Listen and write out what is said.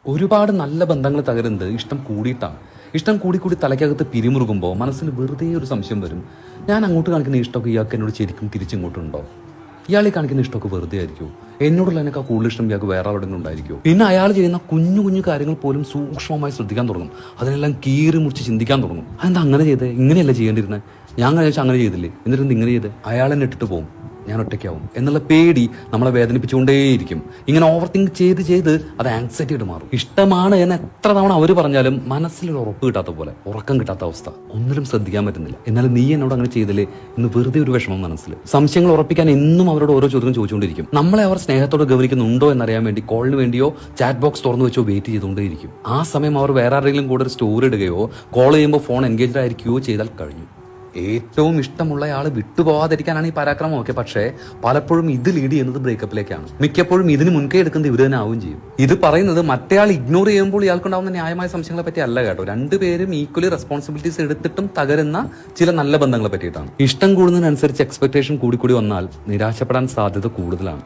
ഒരുപാട് നല്ല ബന്ധങ്ങൾ തകരുന്നത് ഇഷ്ടം കൂടിയിട്ടാണ്. ഇഷ്ടം കൂടി തലയ്ക്കകത്ത് പിരിമുറുകുമ്പോൾ മനസ്സിൽ വെറുതെ ഒരു സംശയം വരും. ഞാൻ അങ്ങോട്ട് കാണിക്കുന്ന ഇഷ്ടമൊക്കെ ഇയാൾക്ക് എന്നോട് ശരിക്കും തിരിച്ചിങ്ങോട്ടുണ്ടോ? ഇയാൾ ഈ കാണിക്കുന്ന ഇഷ്ടമൊക്കെ വെറുതെ ആയിരിക്കുമോ? എന്നോടുള്ള എനിക്ക് കൂടുതൽ ഇഷ്ടം ഇയാൾക്ക് വേറെ അവിടെ ഉണ്ടായിരിക്കുമോ? പിന്നെ അയാൾ ചെയ്യുന്ന കുഞ്ഞു കാര്യങ്ങൾ പോലും സൂക്ഷ്മമായി ശ്രദ്ധിക്കാൻ തുടങ്ങും. അതിനെല്ലാം കീറി മുറിച്ച് ചിന്തിക്കാൻ തുടങ്ങും. അതെന്താ അങ്ങനെ ചെയ്തേ? ഇങ്ങനെയല്ല ചെയ്യേണ്ടിരുന്നത്. ഞാൻ കഴിച്ചാൽ അങ്ങനെ ചെയ്തില്ലേ, എന്നിട്ട് ഇങ്ങനെ ചെയ്ത് അയാൾ എന്നെ ഇട്ടിട്ട് പോകും, ഞാൻ ഒറ്റയ്ക്കാവും എന്നുള്ള പേടി നമ്മളെ വേദനിപ്പിച്ചുകൊണ്ടേയിരിക്കും. ഇങ്ങനെ ഓവർ തിങ്ക് ചെയ്ത് അത് ആങ്സൈറ്റി ആയിട്ട് മാറും. ഇഷ്ടമാണ് എന്ന് എത്ര തവണ അവർ പറഞ്ഞാലും മനസ്സിലൊരു ഉറപ്പ് കിട്ടാത്ത പോലെ, ഉറക്കം കിട്ടാത്ത അവസ്ഥ, ഒന്നിലും ശ്രദ്ധിക്കാൻ പറ്റുന്നില്ല. എന്നാലും നീ എന്നോട് അങ്ങനെ ചെയ്തില്ലേ എന്ന് വെറുതെ ഒരു വിഷമം മനസ്സിൽ. സംശയങ്ങൾ ഉറപ്പിക്കാൻ എന്നും അവരോട് ഓരോ ചോദ്യം ചോദിച്ചുകൊണ്ടിരിക്കും. നമ്മളെ അവർ സ്നേഹത്തോടെ ഗൗനിക്കുന്നുണ്ടോ എന്നറിയാൻ വേണ്ടി കോളിന് വേണ്ടിയോ ചാറ്റ് ബോക്സ് തുറന്നു വെച്ചോ വെയിറ്റ് ചെയ്തുകൊണ്ടേയിരിക്കും. ആ സമയം അവർ വേറെ ആരെങ്കിലും കൂടെ ഒരു സ്റ്റോറി ഇടുകയോ കോൾ ചെയ്യുമ്പോൾ ഫോൺ എൻഗേജ്ഡ് ആയിരിക്കുകയോ ചെയ്താൽ കഴിഞ്ഞു. ഏറ്റവും ഇഷ്ടമുള്ള ആൾ വിട്ടുപോകാതിരിക്കാനാണ് ഈ പരാക്രമം ഒക്കെ. പക്ഷേ പലപ്പോഴും ഇത് ലീഡ് ചെയ്യുന്നത് ബ്രേക്കപ്പിലേക്കാണ്. മിക്കപ്പോഴും ഇതിന് മുൻകൈ എടുക്കുന്നത് ഇവർ തന്നെ ആവുകയും ചെയ്യും. ഇത് പറയുന്നത് മറ്റേയാൾ ഇഗ്നോർ ചെയ്യുമ്പോൾ ഇയാൾക്കുണ്ടാവുന്ന ന്യായമായ സംശയങ്ങളെ പറ്റി അല്ല കേട്ടോ. രണ്ടുപേരും ഈക്വലി റെസ്പോൺസിബിലിറ്റീസ് എടുത്തിട്ടും തകരുന്ന ചില നല്ല ബന്ധങ്ങളെ പറ്റിയിട്ടാണ്. ഇഷ്ടം കൂടുന്നതിനനുസരിച്ച് എക്സ്പെക്ടേഷൻ കൂടി വന്നാൽ നിരാശപ്പെടാൻ സാധ്യത കൂടുതലാണ്.